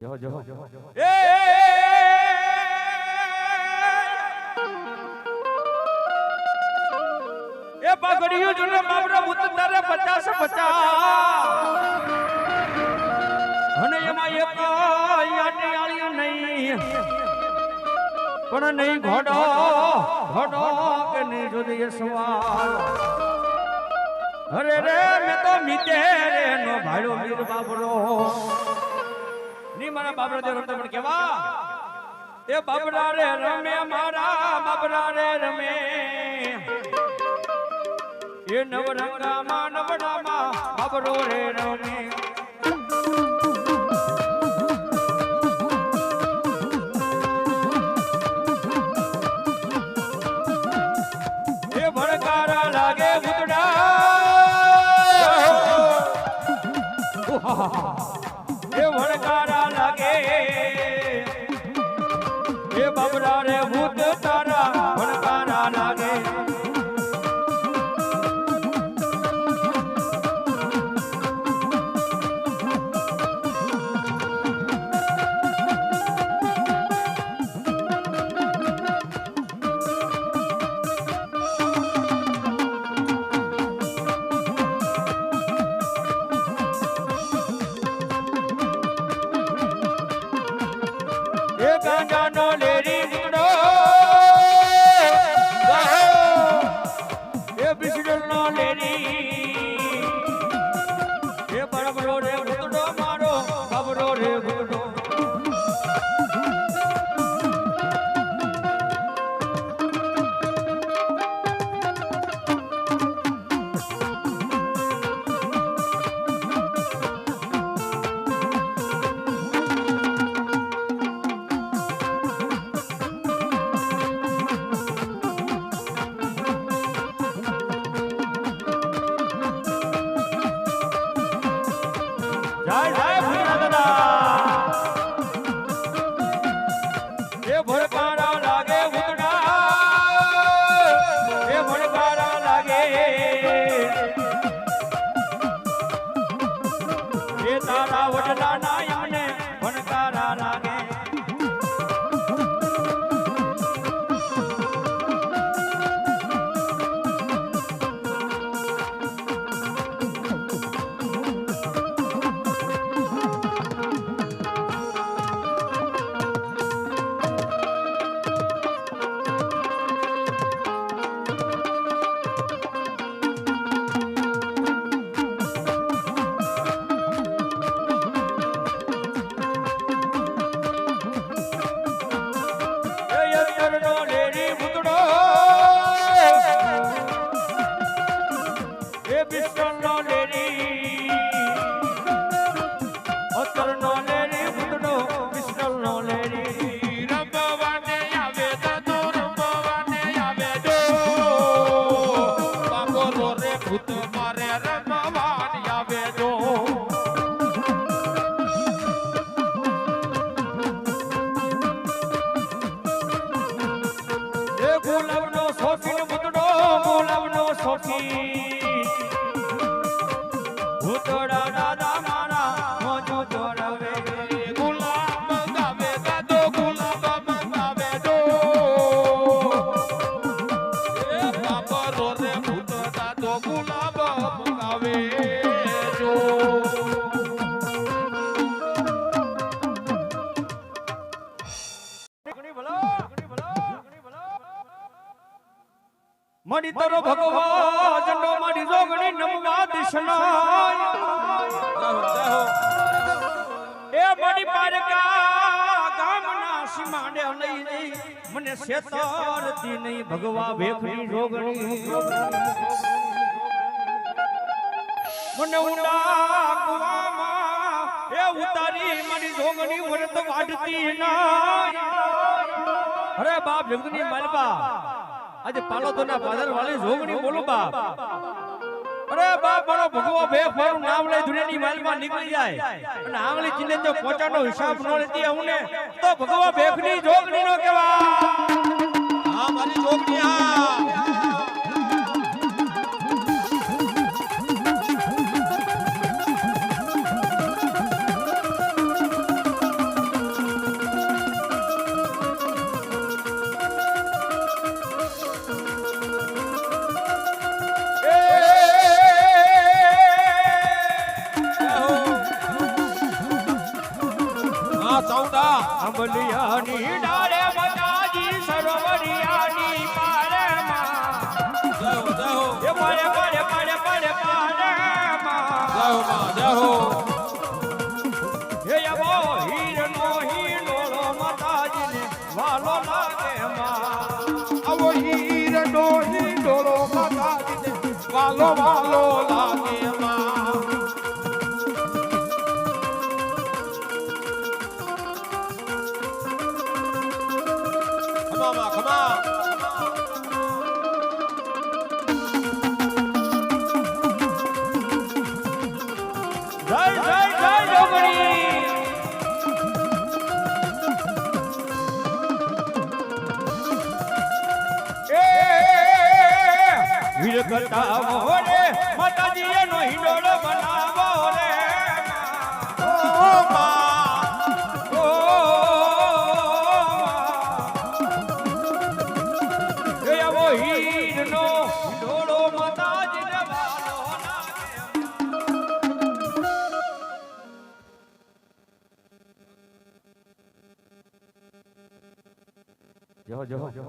જો જો એ પગડિયું જોને બાબરા ભૂત તારે 50 અને એમાં એક આટી આળ્યું નહીં પણ નહીં ઘોડો કે નહીં જોઈએ સવાલ અરે રે મેં તો મીતે રે નો ભાડો મીર બાબરો ની મારા બાબરા દે રમતા પણ કેવા એ બાબરા રે રમે મારા બાબરા રે રમે એ નવરંગામાં નવડામાં બાબરો રે રમે એ ભડકારા લાગે ભૂતડા એ ભડકારા લાગે એ બાબરા રે ભૂત તારા ભડકારા લાગે ગાંજાનો લેરી ભૂતડો એ બિસ્ડલનો લેરી એ બરબરો રે ભૂતડો મારો બાબરો રે ભૂતડો જય જય ભૂતડા દાદા એ ભડકારા લાગે ભૂતડા એ ભડકારા લાગે એ તારા વડલા ના એમને ભડકારા લાગે ગુલાબનો શોખીન ભૂતડો ગુલાબનો શોખીન ભૂતડા દાદા મારા મોજો જોડવે ગુલાબ મંગાવે દાદો ગુલાબ મંગાવે દો એ બાબરો રે ભૂત દાદો ગુલાબ મંગાવે જો મડી તરો ભગવા જંડો માડી જોગણી નમવા દિશના એ મડી પારકા ગામના સીમાડે નહીં મને શેતરતી નહીં ભગવા ભેખની જોગણી મને ઊંડા કુવામાં એ ઉતારી મારી જોગણી વ્રત વાઢતી ના અરે બાપ જગની માલબા આજે પાલો તો ના પાદર વાળી જોગણી બોલો બાપ અરે બાપ મારો ભગવો બે ફોરું નામ લઈ દુનિયાની માલમાં નીકળી જાય અને આંગળી ચીને જો પોચાનો હિસાબ ન લેતી આવું ને તો ભગવો બેફની જોગણી નો કહેવા હા મારી જોગણી હા હા ચાઉંડા અંબલિયાની ડાળે માતાજી સરોવરિયાની પારે માં જય હો એ પારે પારે પારે પારે પારે માં જય હો માં જય હો હે આવો હીરનો હિંડોળો માતાજીને વાલો લાગે માં આવો હીરનો હિંડોળો માતાજીને વાલો વાલો લાગે માં ખમા ખમા જય જય જય જોગણી એ વીર કરતા મોરે માતાજી એનો હિંડોળો બનાવો રે ઓ માં ઓ એ આવો હીરનો હિંડોળો માતાજીને વાલો લાગે જો જો